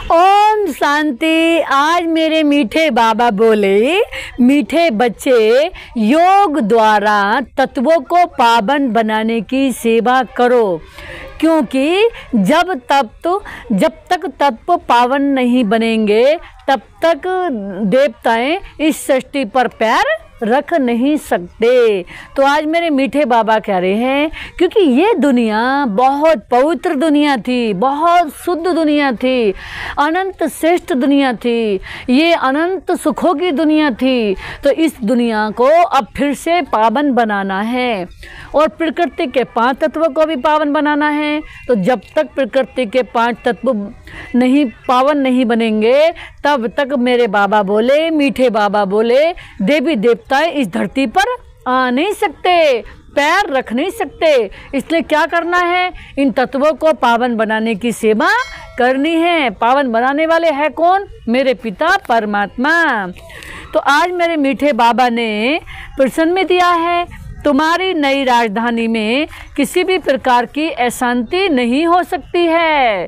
ओम शांति। आज मेरे मीठे बाबा बोले, मीठे बच्चे योग द्वारा तत्वों को पावन बनाने की सेवा करो, क्योंकि जब तक तत्व पावन नहीं बनेंगे तब तक देवताएं इस सृष्टि पर पैर रख नहीं सकते। तो आज मेरे मीठे बाबा कह रहे हैं, क्योंकि ये दुनिया बहुत पवित्र दुनिया थी, बहुत शुद्ध दुनिया थी, अनंत श्रेष्ठ दुनिया थी, ये अनंत सुखों की दुनिया थी। तो इस दुनिया को अब फिर से पावन बनाना है और प्रकृति के 5 तत्वों को भी पावन बनाना है। तो जब तक प्रकृति के 5 तत्व पावन नहीं बनेंगे तब तक मेरे बाबा बोले, मीठे बाबा बोले, देवी देवताएं इस धरती पर आ नहीं सकते, पैर रख नहीं सकते। इसलिए क्या करना है, इन तत्वों को पावन बनाने की सेवा करनी है। पावन बनाने वाले हैं कौन? मेरे पिता परमात्मा। तो आज मेरे मीठे बाबा ने प्रश्न में दिया है, तुम्हारी नई राजधानी में किसी भी प्रकार की अशांति नहीं हो सकती है।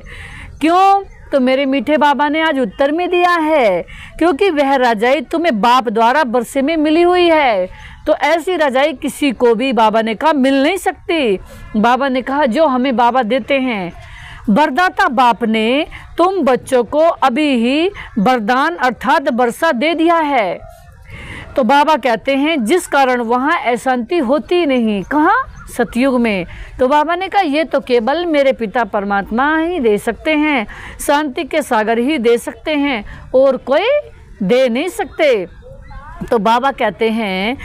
क्यों? तो मेरे मीठे बाबा ने आज उत्तर में दिया है, क्योंकि वह रजाई तुम्हें बाप द्वारा वर्षे में मिली हुई है। तो ऐसी रजाई किसी को भी, बाबा ने कहा, मिल नहीं सकती। बाबा ने कहा जो हमें बाबा देते हैं, वरदाता बाप ने तुम बच्चों को अभी ही वरदान अर्थात वर्षा दे दिया है। तो बाबा कहते हैं जिस कारण वहाँ अशांति होती नहीं। कहाँ? सतयुग में। तो बाबा ने कहा ये तो केवल मेरे पिता परमात्मा ही दे सकते हैं, शांति के सागर ही दे सकते हैं, और कोई दे नहीं सकते। तो बाबा कहते हैं,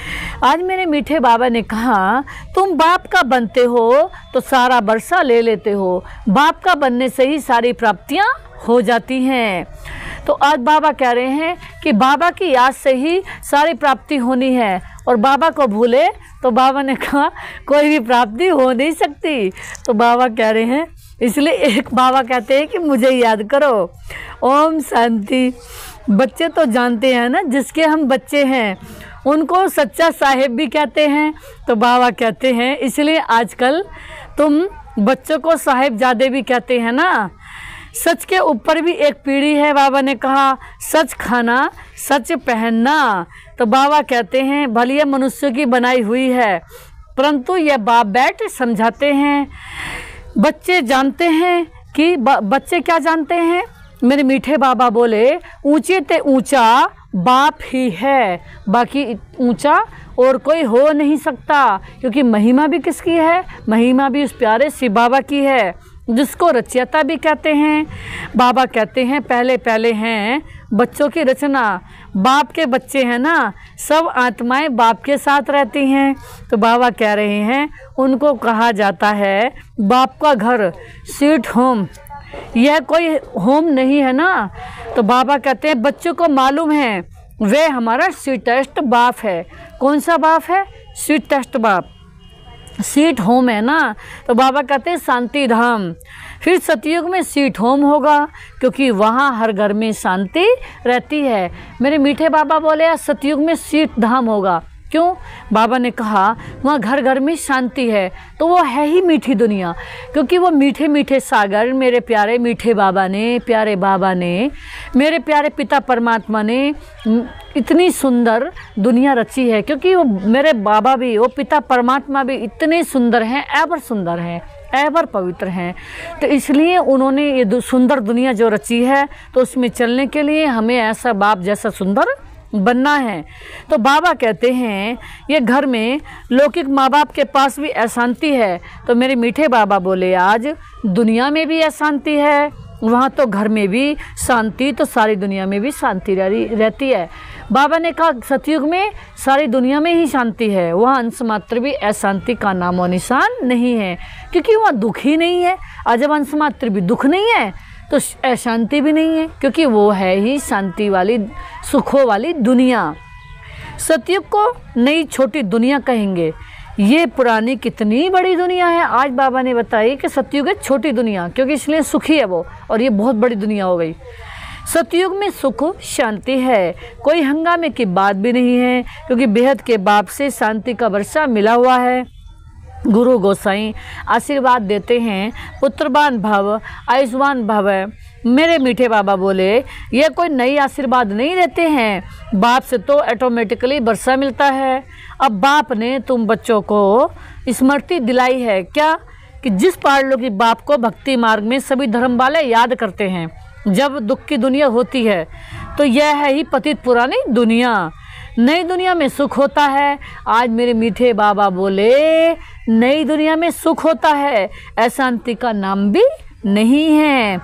आज मेरे मीठे बाबा ने कहा तुम बाप का बनते हो तो सारा वर्षा ले लेते हो, बाप का बनने से ही सारी प्राप्तियां हो जाती हैं। तो आज बाबा कह रहे हैं कि बाबा की याद से ही सारी प्राप्ति होनी है, और बाबा को भूले तो बाबा ने कहा कोई भी प्राप्ति हो नहीं सकती। तो बाबा कह रहे हैं, इसलिए एक बाबा कहते हैं कि मुझे याद करो। ओम शांति। बच्चे तो जानते हैं ना, जिसके हम बच्चे हैं उनको सच्चा साहेब भी कहते हैं। तो बाबा कहते हैं इसलिए आजकल तुम बच्चों को साहेबजादे भी कहते हैं ना। सच के ऊपर भी एक पीढ़ी है। बाबा ने कहा सच खाना, सच पहनना। तो बाबा कहते हैं भले ये मनुष्य की बनाई हुई है, परंतु यह बाप बैठ समझाते हैं। बच्चे जानते हैं कि बच्चे क्या जानते हैं? मेरे मीठे बाबा बोले ऊंचे ते ऊंचा बाप ही है, बाकी ऊंचा और कोई हो नहीं सकता। क्योंकि महिमा भी किसकी है? महिमा भी उस प्यारे शिव बाबा की है, जिसको रचयिता भी कहते हैं। बाबा कहते हैं पहले पहले हैं बच्चों की रचना। बाप के बच्चे हैं ना, सब आत्माएं बाप के साथ रहती हैं। तो बाबा कह रहे हैं उनको कहा जाता है बाप का घर, स्वीट होम। यह कोई होम नहीं है ना। तो बाबा कहते हैं बच्चों को मालूम है वे हमारा स्वीटेस्ट बाप है। कौन सा बाप है? स्वीटेस्ट बाप, स्वीट होम है ना। तो बाबा कहते हैं शांति धाम। फिर सतयुग में स्वीट होम होगा, क्योंकि वहाँ हर घर में शांति रहती है। मेरे मीठे बाबा बोले सतयुग में स्वीट धाम होगा। क्यों? बाबा ने कहा वहाँ घर घर में शांति है, तो वो है ही मीठी दुनिया। क्योंकि वो मीठे मीठे सागर मेरे प्यारे मीठे बाबा ने, प्यारे बाबा ने, मेरे प्यारे पिता परमात्मा ने इतनी सुंदर दुनिया रची है। क्योंकि वो मेरे बाबा भी, वो पिता परमात्मा भी इतने सुंदर हैं, एवर सुंदर हैं, एवर पवित्र हैं। तो इसलिए उन्होंने ये सुंदर दुनिया जो रची है, तो उसमें चलने के लिए हमें ऐसा बाप जैसा सुंदर बनना है। तो बाबा कहते हैं ये घर में लौकिक माँ बाप के पास भी अशांति है। तो मेरे मीठे बाबा बोले आज दुनिया में भी अशांति है, वहाँ तो घर में भी शांति, तो सारी दुनिया में भी शांति रहती है। बाबा ने कहा सतयुग में सारी दुनिया में ही शांति है, वहाँ अंश मात्र भी अशांति का नामो निशान नहीं है। क्योंकि वहाँ दुख ही नहीं है, और जब अंश मात्र भी दुख नहीं है तो अशांति भी नहीं है, क्योंकि वो है ही शांति वाली, सुखों वाली दुनिया। सतयुग को नई छोटी दुनिया कहेंगे। ये पुरानी कितनी बड़ी दुनिया है, आज बाबा ने बताई कि सतयुग है छोटी दुनिया, क्योंकि इसलिए सुखी है वो, और ये बहुत बड़ी दुनिया हो गई। सतयुग में सुख शांति है, कोई हंगामे की बात भी नहीं है, क्योंकि बेहद के बाप से शांति का वर्षा मिला हुआ है। गुरु गोसाई आशीर्वाद देते हैं पुत्रवान भव, आयुष्मान भव, मेरे मीठे बाबा बोले ये कोई नई आशीर्वाद नहीं देते हैं, बाप से तो ऑटोमेटिकली वर्षा मिलता है। अब बाप ने तुम बच्चों को स्मृति दिलाई है क्या कि जिस पारलौकिक की बाप को भक्ति मार्ग में सभी धर्म वाले याद करते हैं। जब दुख की दुनिया होती है तो यह है ही पतित पुरानी दुनिया, नई दुनिया में सुख होता है। आज मेरे मीठे बाबा बोले नई दुनिया में सुख होता है, अशांति का नाम भी नहीं है।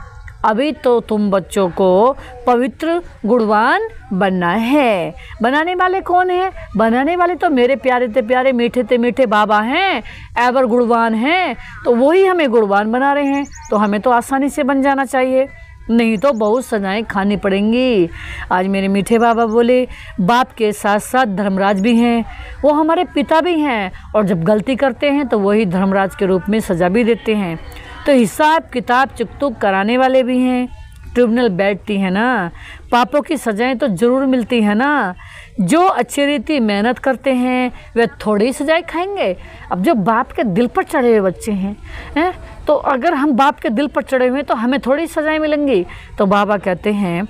अभी तो तुम बच्चों को पवित्र गुणवान बनना है। बनाने वाले कौन है? बनाने वाले तो मेरे प्यारे ते प्यारे मीठे ते मीठे बाबा हैं, एवर गुणवान हैं। तो वही हमें गुणवान बना रहे हैं, तो हमें तो आसानी से बन जाना चाहिए, नहीं तो बहुत सजाएं खानी पड़ेंगी। आज मेरे मीठे बाबा बोले बाप के साथ साथ धर्मराज भी हैं, वो हमारे पिता भी हैं, और जब गलती करते हैं तो वही धर्मराज के रूप में सजा भी देते हैं। तो हिसाब किताब चुकतुक कराने वाले भी हैं। ट्रिब्यूनल बैठती है ना, पापों की सजाएं तो ज़रूर मिलती है ना। जो अच्छी रीति मेहनत करते हैं वे थोड़ी सजाएं खाएंगे। अब जो बाप के दिल पर चढ़े हुए बच्चे हैं तो अगर हम बाप के दिल पर चढ़े हुए तो हमें थोड़ी सजाएं मिलेंगी। तो बाबा कहते हैं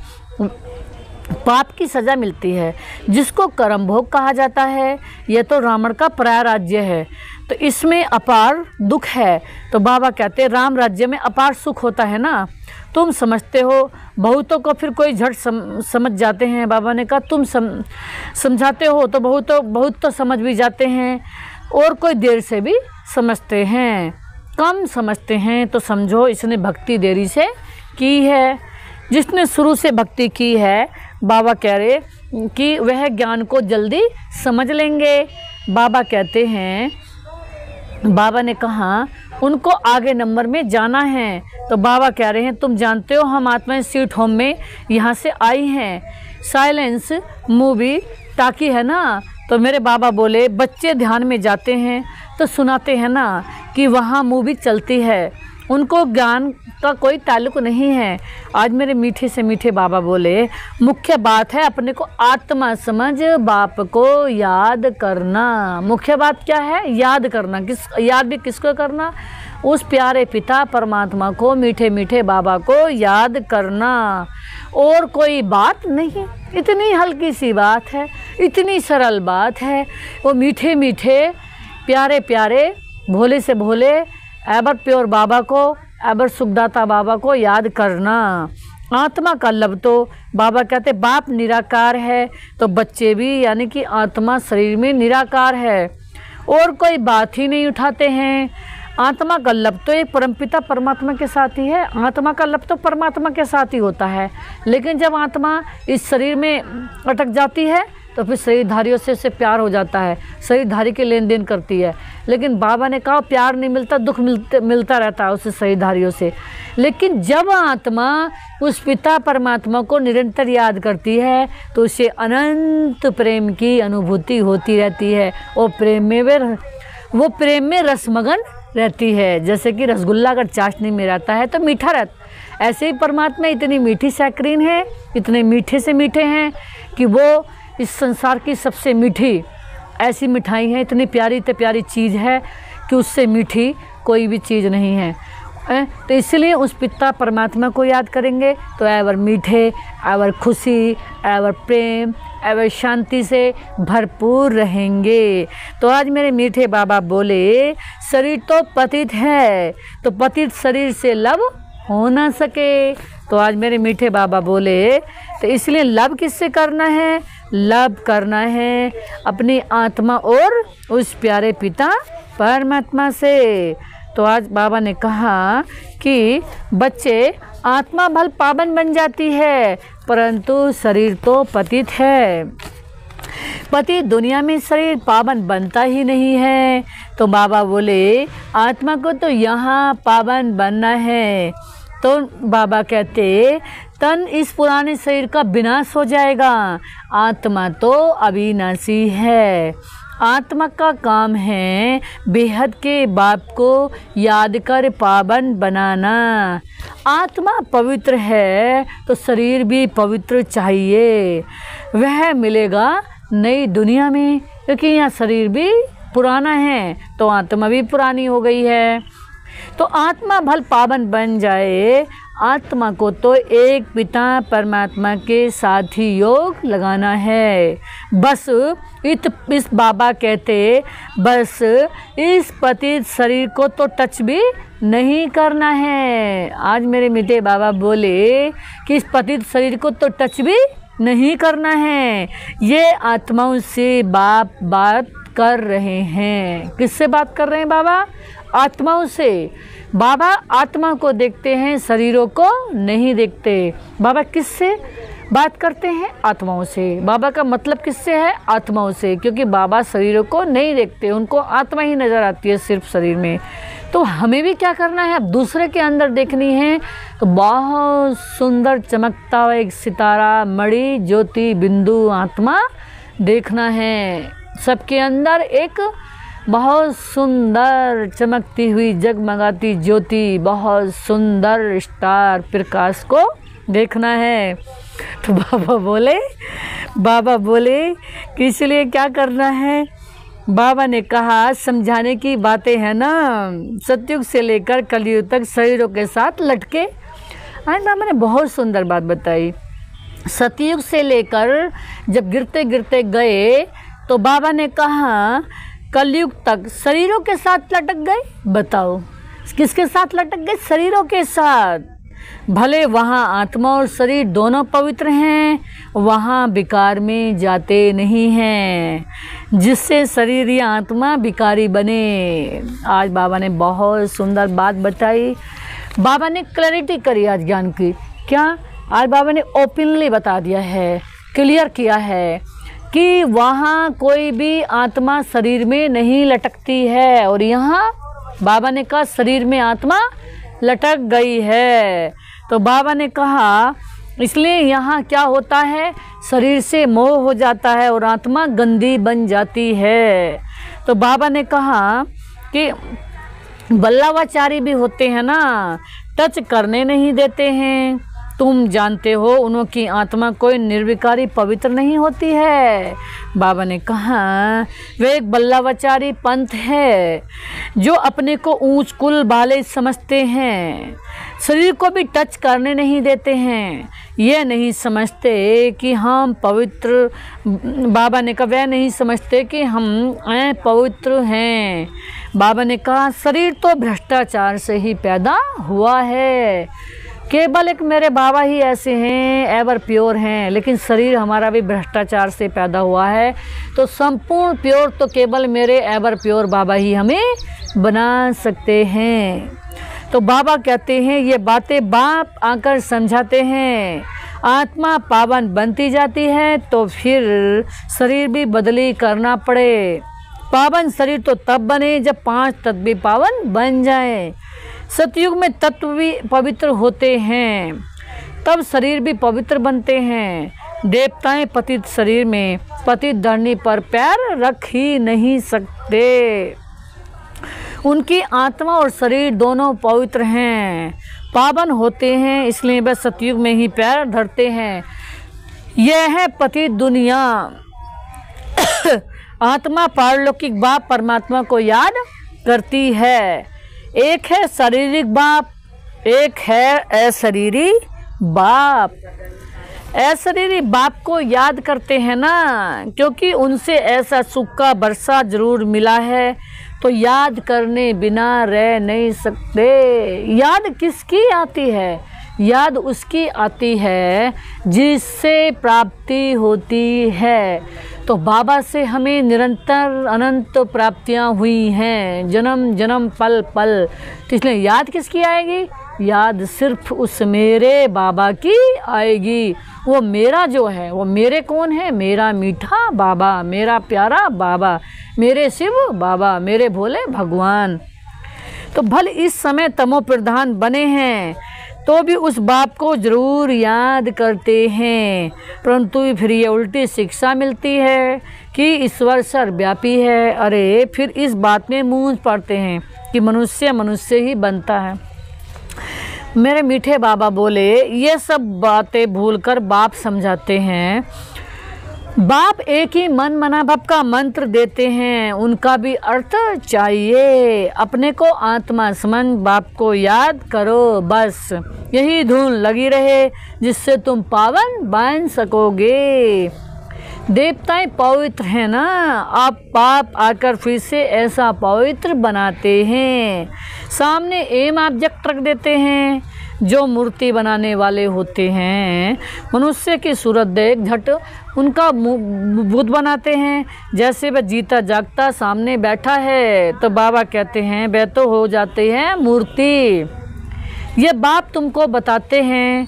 पाप की सज़ा मिलती है, जिसको कर्म भोग कहा जाता है। यह तो रावण का पराया राज्य है, तो इसमें अपार दुख है। तो बाबा कहते हैं राम राज्य में अपार सुख होता है ना। तुम समझते हो, बहुतों को फिर कोई झट समझ जाते हैं। बाबा ने कहा तुम समझाते हो तो बहुत तो समझ भी जाते हैं, और कोई देर से भी समझते हैं। कम समझते हैं तो समझो इसने भक्ति देरी से की है। जिसने शुरू से भक्ति की है, बाबा कह रहे कि वह ज्ञान को जल्दी समझ लेंगे। बाबा कहते हैं, बाबा ने कहा उनको आगे नंबर में जाना है। तो बाबा कह रहे हैं तुम जानते हो हम आत्माएं स्वीट होम में यहाँ से आई हैं। साइलेंस मूवी टाकी है ना, तो मेरे बाबा बोले बच्चे ध्यान में जाते हैं तो सुनाते हैं ना कि वहाँ मूवी चलती है, उनको ज्ञान का कोई ताल्लुक नहीं है। आज मेरे मीठे से मीठे बाबा बोले मुख्य बात है अपने को आत्मा समझ बाप को याद करना। मुख्य बात क्या है? याद करना। याद भी किसको करना? उस प्यारे पिता परमात्मा को, मीठे मीठे बाबा को याद करना, और कोई बात नहीं। इतनी हल्की सी बात है, इतनी सरल बात है। वो मीठे मीठे प्यारे प्यारे भोले से भोले एवर प्योर बाबा को, एवर सुखदाता बाबा को याद करना। आत्मा का लब तो बाबा कहते बाप निराकार है, तो बच्चे भी यानी कि आत्मा शरीर में निराकार है, और कोई बात ही नहीं उठाते हैं। आत्मा का लब तो एक परमपिता परमात्मा के साथ ही है। आत्मा का लब तो परमात्मा के साथ ही होता है, लेकिन जब आत्मा इस शरीर में अटक जाती है तो फिर शरीरधारियों से प्यार हो जाता है, शरीरधारी के लेन देन करती है। लेकिन बाबा ने कहा प्यार नहीं मिलता, दुख मिलता रहता है उससे शरीरधारियों से। लेकिन जब आत्मा उस पिता परमात्मा को निरंतर याद करती है तो उसे अनंत प्रेम की अनुभूति होती रहती है। वो प्रेम में रसमगन रहती है। जैसे कि रसगुल्ला अगर चाशनी में रहता है तो मीठा रहता, ऐसे ही परमात्मा इतनी मीठी सैक्रीन है, इतने मीठे से मीठे हैं कि वो इस संसार की सबसे मीठी ऐसी मिठाई है, इतनी प्यारी तो प्यारी चीज़ है कि उससे मीठी कोई भी चीज़ नहीं है। तो इसलिए उस पिता परमात्मा को याद करेंगे तो एवर मीठे, एवर खुशी, एवर प्रेम, एवर शांति से भरपूर रहेंगे। तो आज मेरे मीठे बाबा बोले शरीर तो पतित है, तो पतित शरीर से लब हो ना सके। तो आज मेरे मीठे बाबा बोले तो इसलिए लब किससे करना है? लब करना है अपनी आत्मा और उस प्यारे पिता परमात्मा से। तो आज बाबा ने कहा कि बच्चे आत्मा भल पावन बन जाती है, परंतु शरीर तो पतित है। पति दुनिया में शरीर पावन बनता ही नहीं है। तो बाबा बोले आत्मा को तो यहाँ पावन बनना है। तो बाबा कहते तन इस पुराने शरीर का विनाश हो जाएगा, आत्मा तो अविनाशी है। आत्मा का काम है बेहद के बाप को याद कर पावन बनाना। आत्मा पवित्र है तो शरीर भी पवित्र चाहिए। वह मिलेगा नई दुनिया में, क्योंकि यहाँ शरीर भी पुराना है तो आत्मा भी पुरानी हो गई है। तो आत्मा भल पावन बन जाए, आत्मा को तो एक पिता परमात्मा के साथ ही योग लगाना है। बस इस बाबा कहते बस इस पतित शरीर को तो टच भी नहीं करना है। आज मेरे मीठे बाबा बोले कि इस पतित शरीर को तो टच भी नहीं करना है। ये आत्माओं से बात कर रहे हैं। किससे बात कर रहे हैं बाबा? आत्माओं से। बाबा आत्मा को देखते हैं, शरीरों को नहीं देखते। बाबा किससे बात करते हैं? आत्माओं से। बाबा का मतलब किससे है? आत्माओं से, क्योंकि बाबा शरीरों को नहीं देखते, उनको आत्मा ही नज़र आती है सिर्फ शरीर में। तो हमें भी क्या करना है? अब दूसरे के अंदर देखनी है। तो बहुत सुंदर चमकता हुआ एक सितारा, मणि, ज्योति, बिंदु आत्मा देखना है। सबके अंदर एक बहुत सुंदर चमकती हुई जगमगाती ज्योति, बहुत सुंदर स्टार प्रकाश को देखना है। तो बाबा बोले कि इसलिए क्या करना है? बाबा ने कहा समझाने की बातें हैं ना, सतयुग से लेकर कलयुग तक शरीरों के साथ लटके। आज बाबा ने बहुत सुंदर बात बताई। सतयुग से लेकर जब गिरते गिरते गए तो बाबा ने कहा कलयुग तक शरीरों के साथ लटक गए। बताओ किसके साथ लटक गए? शरीरों के साथ। भले वहाँ आत्मा और शरीर दोनों पवित्र हैं, वहाँ विकार में जाते नहीं हैं, जिससे शरीर या आत्मा विकारी बने। आज बाबा ने बहुत सुंदर बात बताई। बाबा ने क्लैरिटी करी आज ज्ञान की। क्या? आज बाबा ने ओपनली बता दिया है, क्लियर किया है कि वहाँ कोई भी आत्मा शरीर में नहीं लटकती है, और यहाँ बाबा ने कहा शरीर में आत्मा लटक गई है। तो बाबा ने कहा इसलिए यहाँ क्या होता है? शरीर से मोह हो जाता है और आत्मा गंदी बन जाती है। तो बाबा ने कहा कि बल्लावाचारी भी होते हैं ना, टच करने नहीं देते हैं। तुम जानते हो उनकी आत्मा कोई निर्विकारी पवित्र नहीं होती है। बाबा ने कहा वे एक बल्लावाचारी पंथ है जो अपने को ऊंच कुल वाले समझते हैं, शरीर को भी टच करने नहीं देते हैं। ये नहीं समझते कि हम पवित्र, बाबा ने कहा वे नहीं समझते कि हम पवित्र हैं। बाबा ने कहा शरीर तो भ्रष्टाचार से ही पैदा हुआ है। केवल एक मेरे बाबा ही ऐसे हैं, एवर प्योर हैं, लेकिन शरीर हमारा भी भ्रष्टाचार से पैदा हुआ है। तो संपूर्ण प्योर तो केवल मेरे एवर प्योर बाबा ही हमें बना सकते हैं। तो बाबा कहते हैं ये बातें बाप आकर समझाते हैं। आत्मा पावन बनती जाती है तो फिर शरीर भी बदली करना पड़े। पावन शरीर तो तब बने जब 5 तत्व भी पावन बन जाए। सतयुग में तत्व भी पवित्र होते हैं, तब शरीर भी पवित्र बनते हैं। देवताएं पतित शरीर में, पतित धरनी पर पैर रख ही नहीं सकते। उनकी आत्मा और शरीर दोनों पवित्र हैं, पावन होते हैं, इसलिए वे सतयुग में ही पैर धरते हैं। यह है पतित दुनिया। आत्मा पारलौकिक बाप परमात्मा को याद करती है। एक है शारीरिक बाप, एक है अशरीरी बाप। अशरीरी बाप को याद करते हैं ना, क्योंकि उनसे ऐसा सुख का बरसा जरूर मिला है, तो याद करने बिना रह नहीं सकते। याद किसकी आती है? याद उसकी आती है जिससे प्राप्ति होती है। तो बाबा से हमें निरंतर अनंत प्राप्तियां हुई हैं, जन्म जन्म पल पल। तो इसलिए याद किसकी आएगी? याद सिर्फ उस मेरे बाबा की आएगी। वो मेरा जो है, वो मेरे कौन है? मेरा मीठा बाबा, मेरा प्यारा बाबा, मेरे शिव बाबा, मेरे भोले भगवान। तो भल इस समय तमो प्रधान बने हैं तो भी उस बाप को जरूर याद करते हैं, परंतु फिर ये उल्टी शिक्षा मिलती है कि ईश्वर सर्वव्यापी है। अरे फिर इस बात में मूंझ पड़ते हैं कि मनुष्य मनुष्य ही बनता है। मेरे मीठे बाबा बोले ये सब बातें भूलकर बाप समझाते हैं बाप एक ही मन मना भव का मंत्र देते हैं, उनका भी अर्थ चाहिए। अपने को आत्मा समझ बाप को याद करो, बस यही धुन लगी रहे जिससे तुम पावन बन सकोगे। देवताएं पवित्र हैं ना, आप पाप आकर फिर से ऐसा पवित्र बनाते हैं। सामने एम ऑब्जेक्ट रख देते हैं। जो मूर्ति बनाने वाले होते हैं मनुष्य की सूरत देख झट उनका बुत बनाते हैं। जैसे वह जीता जागता सामने बैठा है तो बाबा कहते हैं वह तो हो जाते हैं मूर्ति। ये बाप तुमको बताते हैं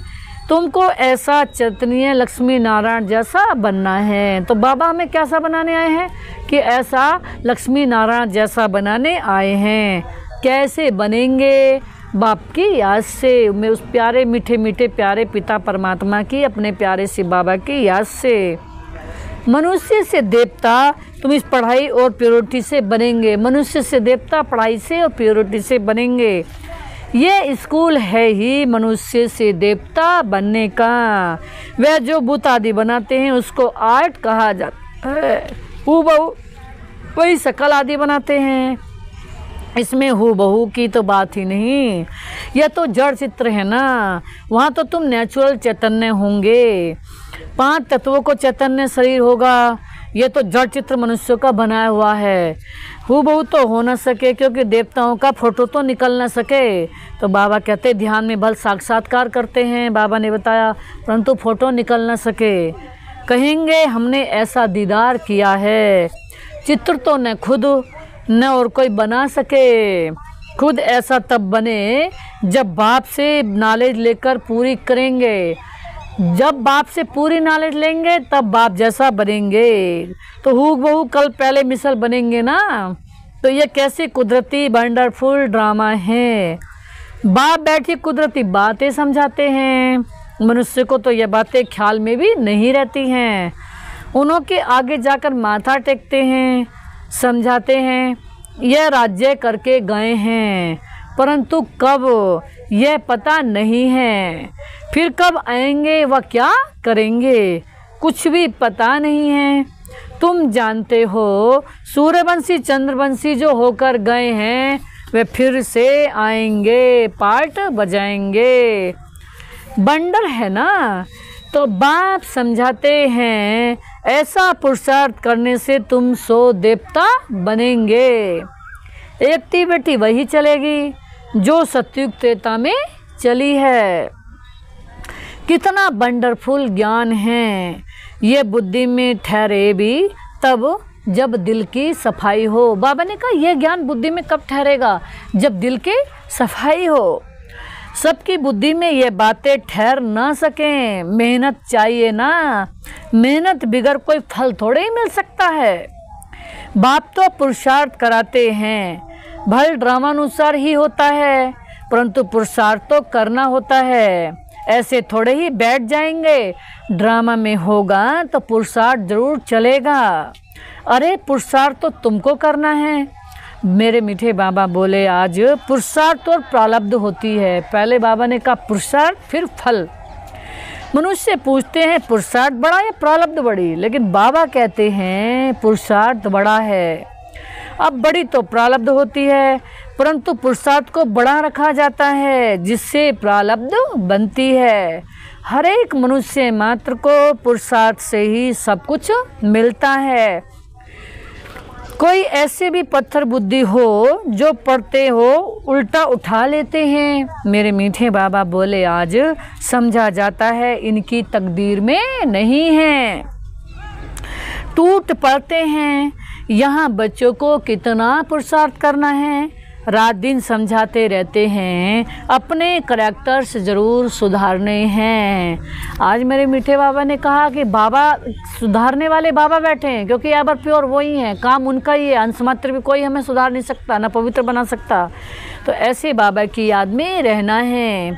तुमको ऐसा चैतन्य लक्ष्मी नारायण जैसा बनना है। तो बाबा हमें कैसा बनाने आए हैं कि ऐसा लक्ष्मी नारायण जैसा बनाने आए हैं। कैसे बनेंगे? बाप की याद से, मैं उस प्यारे मीठे मीठे प्यारे पिता परमात्मा की, अपने प्यारे से बाबा की याद से। मनुष्य से देवता तुम इस पढ़ाई और प्योरिटी से बनेंगे। मनुष्य से देवता पढ़ाई से और प्योरिटी से बनेंगे। ये स्कूल है ही मनुष्य से देवता बनने का। वह जो बुत आदि बनाते हैं उसको आर्ट कहा जाता है। हूबहू वही शकल आदि बनाते हैं, इसमें हूबहू की तो बात ही नहीं। यह तो जड़ चित्र है ना, वहाँ तो तुम नेचुरल चैतन्य होंगे। 5 तत्वों को चैतन्य शरीर होगा। यह तो जड़ चित्र मनुष्यों का बनाया हुआ है। हूबहू तो हो न सके क्योंकि देवताओं का फोटो तो निकल न सके। तो बाबा कहते ध्यान में भल साक्षात्कार करते हैं, बाबा ने बताया, परंतु फोटो निकल न सके। कहेंगे हमने ऐसा दीदार किया है। चित्र तो न खुद न और कोई बना सके। खुद ऐसा तब बने जब बाप से नॉलेज लेकर पूरी करेंगे। जब बाप से पूरी नॉलेज लेंगे तब बाप जैसा बनेंगे। तो हूबहू कल पहले मिसल बनेंगे ना। तो ये कैसी कुदरती वंडरफुल ड्रामा है। बाप बैठी कुदरती बातें समझाते हैं। मनुष्य को तो ये बातें ख्याल में भी नहीं रहती हैं। उन्होंने आगे जाकर माथा टेकते हैं, समझाते हैं। यह राज्य करके गए हैं परंतु कब यह पता नहीं है। फिर कब आएंगे व क्या करेंगे कुछ भी पता नहीं है। तुम जानते हो सूर्यवंशी चंद्रवंशी जो होकर गए हैं वे फिर से आएंगे, पार्ट बजाएंगे। बंडर है ना। तो बाप समझाते हैं ऐसा पुरुषार्थ करने से तुम सो देवता बनेंगे। एक्टिविटी वही चलेगी जो सतयुग त्रेता में चली है। कितना वंडरफुल ज्ञान है। ये बुद्धि में ठहरे भी तब जब दिल की सफाई हो। बाबा ने कहा यह ज्ञान बुद्धि में कब ठहरेगा? जब दिल की सफाई हो। सबकी बुद्धि में ये बातें ठहर ना सकें। मेहनत चाहिए ना। मेहनत बिगर कोई फल थोड़े ही मिल सकता है। बाप तो पुरुषार्थ कराते हैं। भल ड्रामानुसार ही होता है परंतु पुरुषार्थ तो करना होता है। ऐसे थोड़े ही बैठ जाएंगे। ड्रामा में होगा तो पुरुषार्थ जरूर चलेगा। अरे पुरुषार्थ तो तुमको करना है। मेरे मीठे बाबा बोले आज पुरुषार्थ और प्रारब्ध होती है। पहले बाबा ने कहा पुरुषार्थ फिर फल। मनुष्य पूछते हैं पुरुषार्थ बड़ा या प्रारब्ध बड़ी, लेकिन बाबा कहते हैं पुरुषार्थ बड़ा है। अब बड़ी तो प्रारब्ध होती है परंतु पुरुषार्थ को बड़ा रखा जाता है जिससे प्रारब्ध बनती है। हर एक मनुष्य मात्र को पुरुषार्थ से ही सब कुछ मिलता है। कोई ऐसे भी पत्थर बुद्धि हो जो पढ़ते हो उल्टा उठा लेते हैं। मेरे मीठे बाबा बोले आज समझा जाता है इनकी तकदीर में नहीं है। टूट पड़ते हैं। यहाँ बच्चों को कितना पुरुषार्थ करना है। रात दिन समझाते रहते हैं अपने करैक्टर्स ज़रूर सुधारने हैं। आज मेरे मीठे बाबा ने कहा कि बाबा सुधारने वाले बाबा बैठे हैं क्योंकि एवर प्योर वही हैं, काम उनका ही है। अंश मात्र भी कोई हमें सुधार नहीं सकता, ना पवित्र बना सकता। तो ऐसे बाबा की याद में रहना है।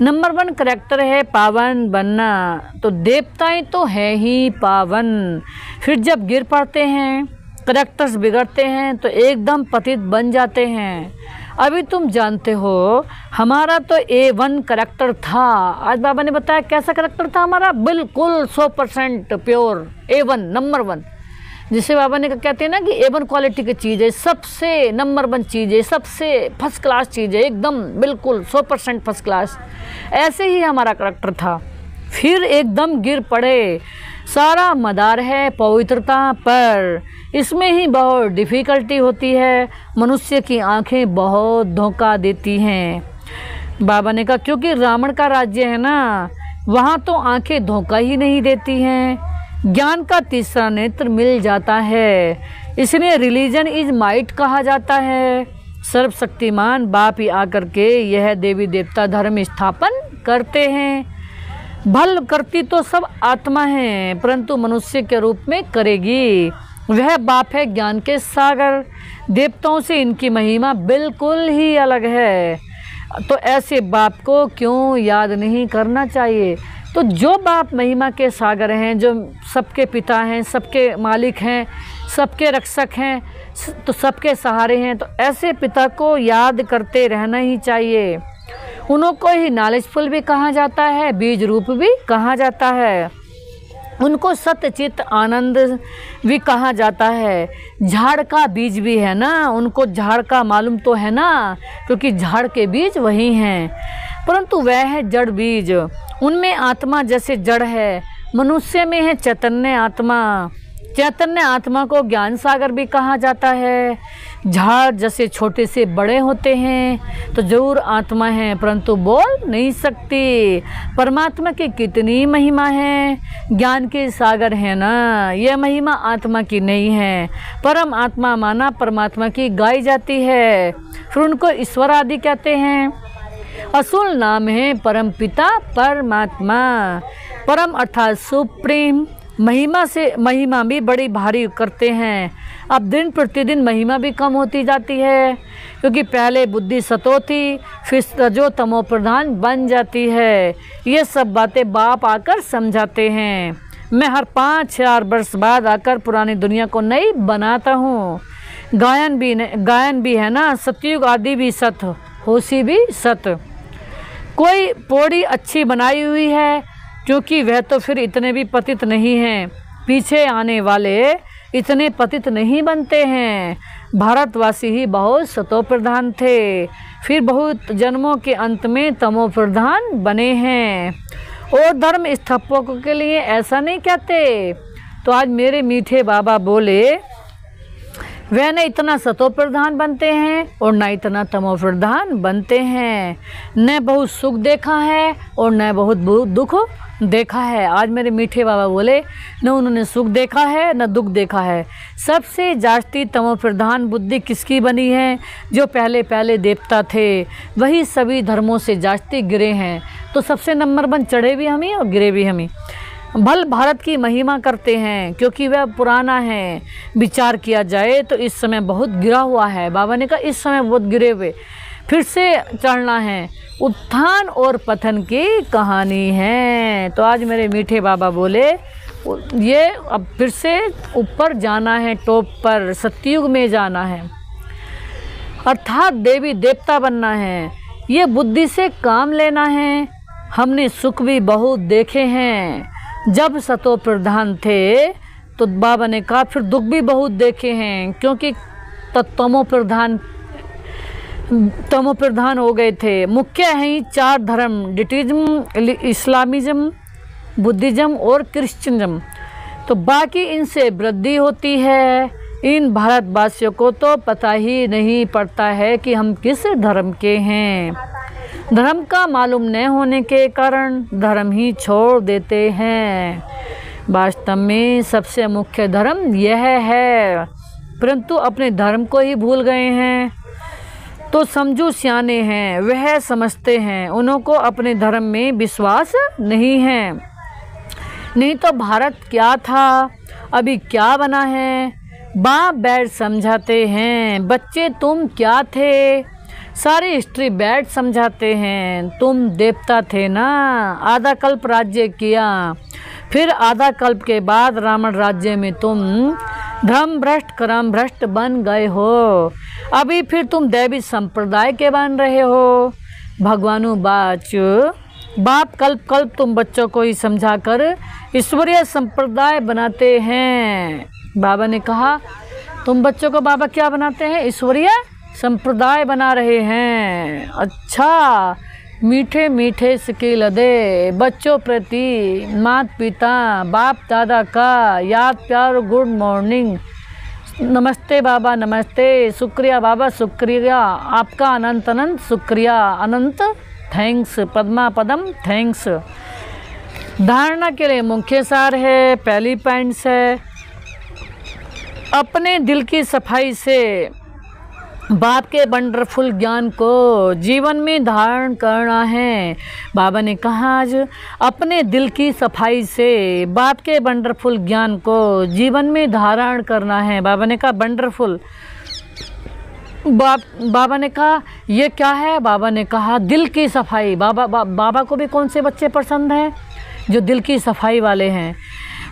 नंबर 1 करैक्टर है पावन बनना। तो देवताएं तो है ही पावन। फिर जब गिर पड़ते हैं करैक्टर्स बिगड़ते हैं तो एकदम पतित बन जाते हैं। अभी तुम जानते हो हमारा तो A1 करेक्टर था। आज बाबा ने बताया कैसा करेक्टर था हमारा, बिल्कुल 100% प्योर A1 नंबर 1, जिसे बाबा ने कहते हैं ना कि A1 क्वालिटी की चीज़ है, सबसे नंबर 1 चीज़ है, सबसे फर्स्ट क्लास चीज़ है, एकदम बिल्कुल 100% फर्स्ट क्लास। ऐसे ही हमारा करेक्टर था। फिर एकदम गिर पड़े। सारा मदार है पवित्रता पर, इसमें ही बहुत डिफ़िकल्टी होती है। मनुष्य की आंखें बहुत धोखा देती हैं। बाबा ने कहा क्योंकि रावण का राज्य है ना, वहाँ तो आंखें धोखा ही नहीं देती हैं। ज्ञान का तीसरा नेत्र मिल जाता है, इसलिए रिलीजन इज माइट कहा जाता है। सर्वशक्तिमान बाप ही आकर के यह देवी देवता धर्म स्थापन करते हैं। भल करती तो सब आत्मा है, परंतु मनुष्य के रूप में करेगी। वह बाप है ज्ञान के सागर। देवताओं से इनकी महिमा बिल्कुल ही अलग है। तो ऐसे बाप को क्यों याद नहीं करना चाहिए। तो जो बाप महिमा के सागर हैं, जो सबके पिता हैं, सबके मालिक हैं, सबके रक्षक हैं, तो सबके सहारे हैं, तो ऐसे पिता को याद करते रहना ही चाहिए। उनको ही नॉलेजफुल भी कहा जाता है, बीज रूप भी कहा जाता है। उनको सत्यचित आनंद भी कहा जाता है। झाड़ का बीज भी है ना, उनको झाड़ का मालूम तो है ना, क्योंकि झाड़ के बीज वही हैं, परंतु वह है जड़ बीज। उनमें आत्मा जैसे जड़ है, मनुष्य में है चैतन्य आत्मा। चैतन्य आत्मा को ज्ञान सागर भी कहा जाता है। झाड़ जैसे छोटे से बड़े होते हैं तो जरूर आत्मा है, परंतु बोल नहीं सकती। परमात्मा की कितनी महिमा है, ज्ञान के सागर है ना, यह महिमा आत्मा की नहीं है। परम आत्मा माना परमात्मा की गाई जाती है, फिर उनको ईश्वर आदि कहते हैं। असुल नाम है परम पिता परमात्मा। परम अर्थात सुप्रीम। महिमा से महिमा भी बड़ी भारी करते हैं। अब दिन प्रतिदिन महिमा भी कम होती जाती है, क्योंकि पहले बुद्धि सतो थी, फिर रजो तमो प्रधान बन जाती है। ये सब बातें बाप आकर समझाते हैं। मैं हर 5-4 वर्ष बाद आकर पुरानी दुनिया को नई बनाता हूँ। गायन भी है ना, सतयुग आदि भी सत, होशी भी सत। कोई पौड़ी अच्छी बनाई हुई है, क्योंकि वह तो फिर इतने भी पतित नहीं हैं। पीछे आने वाले इतने पतित नहीं बनते हैं। भारतवासी ही बहुत सतो प्रधान थे, फिर बहुत जन्मों के अंत में तमो प्रधान बने हैं। और धर्म स्थापकों के लिए ऐसा नहीं कहते। तो आज मेरे मीठे बाबा बोले वह न इतना सतो प्रधान बनते हैं और न इतना तमो प्रधान बनते हैं। न बहुत सुख देखा है और न बहुत दुख देखा है। आज मेरे मीठे बाबा बोले न उन्होंने सुख देखा है न दुख देखा है। सबसे जास्ती तमो प्रधान बुद्धि किसकी बनी है? जो पहले पहले देवता थे, वही सभी धर्मों से जास्ती गिरे हैं। तो सबसे नंबर 1 चढ़े भी हम ही और गिरे भी हम ही। भल भारत की महिमा करते हैं, क्योंकि वह पुराना है। विचार किया जाए तो इस समय बहुत गिरा हुआ है। बाबा ने कहा इस समय बहुत गिरे हुए, फिर से चढ़ना है। उत्थान और पतन की कहानी है। तो आज मेरे मीठे बाबा बोले ये अब फिर से ऊपर जाना है, टॉप पर सतयुग में जाना है, अर्थात देवी देवता बनना है। ये बुद्धि से काम लेना है। हमने सुख भी बहुत देखे हैं। जब सतो प्रधान थे तो बाबा ने कहा फिर दुख भी बहुत देखे हैं, क्योंकि तमो प्रधान हो गए थे। मुख्य हैं 4 धर्म, डिटिज्म, इस्लामिज्म, बुद्धिज्म और क्रिश्चियनिज्म। तो बाकी इनसे वृद्धि होती है। इन भारतवासियों को तो पता ही नहीं पड़ता है कि हम किस धर्म के हैं। धर्म का मालूम न होने के कारण धर्म ही छोड़ देते हैं। वास्तव में सबसे मुख्य धर्म यह है, परंतु अपने धर्म को ही भूल गए हैं। तो समझू सियाने हैं, वह समझते हैं, उनको अपने धर्म में विश्वास नहीं है। नहीं तो भारत क्या था, अभी क्या बना है। बाप बैठ समझाते हैं, बच्चे तुम क्या थे। सारी हिस्ट्री बैठ समझाते हैं, तुम देवता थे ना, आधा कल्प राज्य किया, फिर आधा कल्प के बाद रावण राज्य में तुम धर्म भ्रष्ट कर्म भ्रष्ट बन गए हो। अभी फिर तुम दैवी संप्रदाय के बन रहे हो। भगवानु बाच, बाप कल्प कल्प तुम बच्चों को ही समझाकर ईश्वरीय संप्रदाय बनाते हैं। बाबा ने कहा तुम बच्चों को बाबा क्या बनाते हैं? ईश्वरीय संप्रदाय बना रहे हैं। अच्छा, मीठे मीठे सिकिल दे बच्चों प्रति माता पिता बाप दादा का याद प्यार, गुड मॉर्निंग, नमस्ते बाबा नमस्ते, शुक्रिया बाबा शुक्रिया, आपका अनंत अनंत शुक्रिया, अनंत थैंक्स, पद्मा पदम थैंक्स। धारणा के लिए मुख्य सार है, पहली पॉइंट्स है अपने दिल की सफाई से बाप के वंडरफुल ज्ञान को जीवन में धारण करना है। बाबा ने कहा आज अपने दिल की सफाई से बाप के वंडरफुल ज्ञान को जीवन में धारण करना है। बाबा ने कहा वंडरफुल, बाबा ने कहा ये क्या है? बाबा ने कहा दिल की सफाई। बाबा को भी कौन से बच्चे पसंद हैं? जो दिल की सफाई वाले हैं।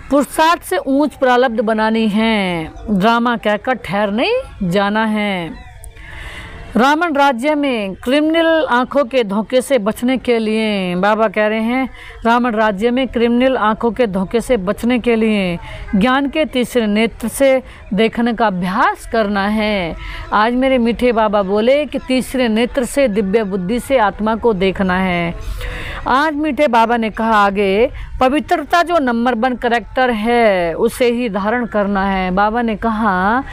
पुरुषार्थ से ऊंच प्रारब्ध बनानी है, ड्रामा कहकर ठहर नहीं जाना है। रावण राज्य में क्रिमिनल आंखों के धोखे से बचने के लिए बाबा कह रहे हैं, रावण राज्य में क्रिमिनल आंखों के धोखे से बचने के लिए ज्ञान के तीसरे नेत्र से देखने का अभ्यास करना है। आज मेरे मीठे बाबा बोले कि तीसरे नेत्र से दिव्य बुद्धि से आत्मा को देखना है। आज मीठे बाबा ने कहा आगे पवित्रता जो नंबर 1 करैक्टर है उसे ही धारण करना है। बाबा ने कहा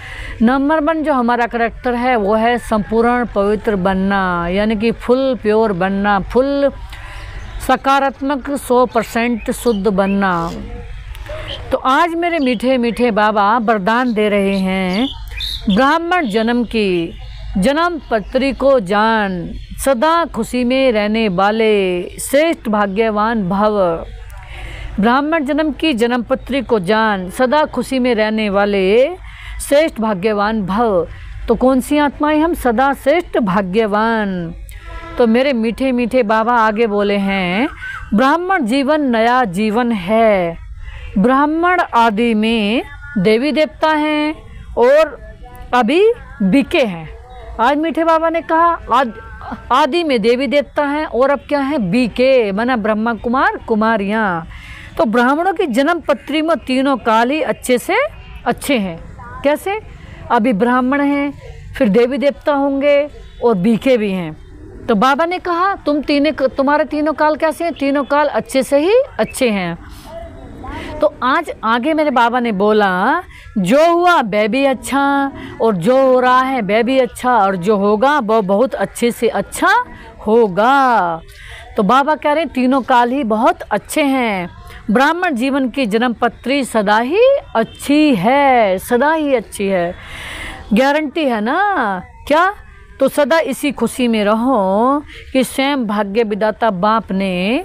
नंबर 1 जो हमारा करैक्टर है वो है संपूर्ण पवित्र बनना, यानी कि फुल प्योर बनना, फुल सकारात्मक 100% शुद्ध बनना। तो आज मेरे मीठे मीठे बाबा वरदान दे रहे हैं, ब्राह्मण जन्म की जन्म पत्री को जान, सदा खुशी में रहने वाले श्रेष्ठ भाग्यवान भव। ब्राह्मण जन्म की जन्म पत्री को जान, सदा खुशी में रहने वाले श्रेष्ठ भाग्यवान भव। तो कौन सी आत्माएं हम? सदा श्रेष्ठ भाग्यवान। तो मेरे मीठे मीठे बाबा आगे बोले हैं ब्राह्मण जीवन नया जीवन है। ब्राह्मण आदि में देवी देवता हैं और अभी बीके हैं। आज मीठे बाबा ने कहा आदि में देवी देवता हैं और अब क्या है? बीके, माना ब्रह्मा कुमार कुमारियाँ। तो ब्राह्मणों की जन्म पत्री में तीनों काल ही अच्छे से अच्छे हैं। कैसे? अभी ब्राह्मण हैं, फिर देवी देवता होंगे और बीके भी हैं। तो बाबा ने कहा तुम्हारे तीनों काल कैसे हैं? तीनों काल अच्छे से ही अच्छे हैं। तो आज आगे मेरे बाबा ने बोला जो हुआ वह भी अच्छा और जो हो रहा है वह भी अच्छा और जो होगा वह बहुत अच्छे से अच्छा होगा। तो बाबा कह रहे हैं तीनों काल ही बहुत अच्छे हैं। ब्राह्मण जीवन की जन्म पत्री सदा ही अच्छी है, सदा ही अच्छी है। गारंटी है ना? क्या? तो सदा इसी खुशी में रहो कि स्वयं भाग्य विधाता बाप ने,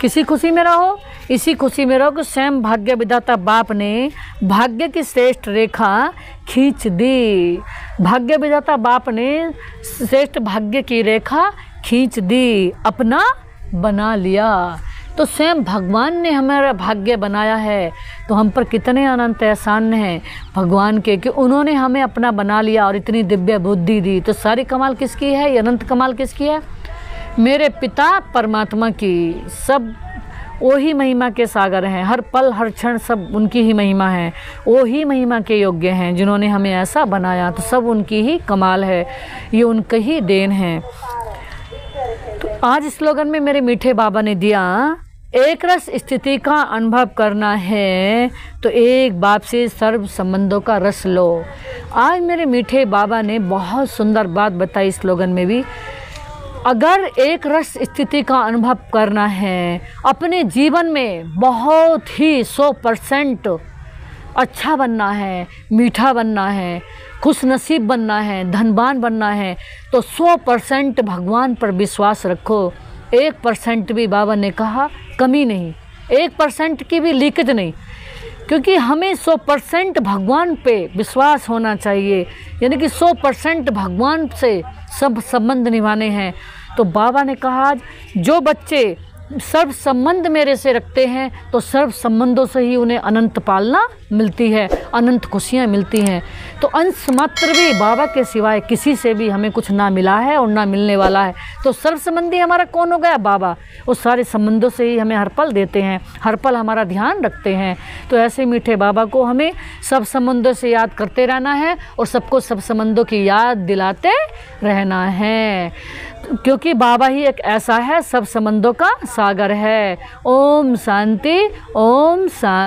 किसी खुशी में रहो, इसी खुशी में रहो कि स्वयं भाग्य विधाता बाप ने भाग्य की श्रेष्ठ रेखा खींच दी। भाग्य विधाता बाप ने श्रेष्ठ भाग्य की रेखा खींच दी, अपना बना लिया। तो स्वयं भगवान ने हमारा भाग्य बनाया है। तो हम पर कितने अनंत एहसान हैं भगवान के कि उन्होंने हमें अपना बना लिया और इतनी दिव्य बुद्धि दी। तो सारी कमाल किसकी है? ये अनंत कमाल किसकी है? मेरे पिता परमात्मा की। सब वही महिमा के सागर हैं, हर पल हर क्षण सब उनकी ही महिमा है। वो ही महिमा के योग्य हैं जिन्होंने हमें ऐसा बनाया। तो सब उनकी ही कमाल है, ये उनकी ही देन है। तो आज स्लोगन में मेरे मीठे बाबा ने दिया एक रस स्थिति का अनुभव करना है तो एक बाप से सर्व संबंधों का रस लो। आज मेरे मीठे बाबा ने बहुत सुंदर बात बताई स्लोगन में भी। अगर एक रस स्थिति का अनुभव करना है, अपने जीवन में बहुत ही 100% अच्छा बनना है, मीठा बनना है, खुश नसीब बनना है, धनवान बनना है, तो 100% भगवान पर विश्वास रखो। 1% भी बाबा ने कहा कमी नहीं, 1% की भी लीकेज नहीं, क्योंकि हमें 100% भगवान पे विश्वास होना चाहिए। यानी कि 100% भगवान से सब संबंध निभाने हैं। तो बाबा ने कहा आज जो बच्चे सर्व संबंध मेरे से रखते हैं तो सर्व संबंधों से ही उन्हें अनंत पालना मिलती है, अनंत खुशियाँ मिलती हैं। तो अंश मात्र भी बाबा के सिवाय किसी से भी हमें कुछ ना मिला है और ना मिलने वाला है। तो सर्व संबंधी हमारा कौन हो गया? बाबा। उस सारे संबंधों से ही हमें हर पल देते हैं, हर पल हमारा ध्यान रखते हैं। तो ऐसे मीठे बाबा को हमें सब संबंधों से याद करते रहना है और सबको सब संबंधों की याद दिलाते रहना है, क्योंकि बाबा ही एक ऐसा है सब संबंधों का सागर है। ओम शांति, ओम शांति।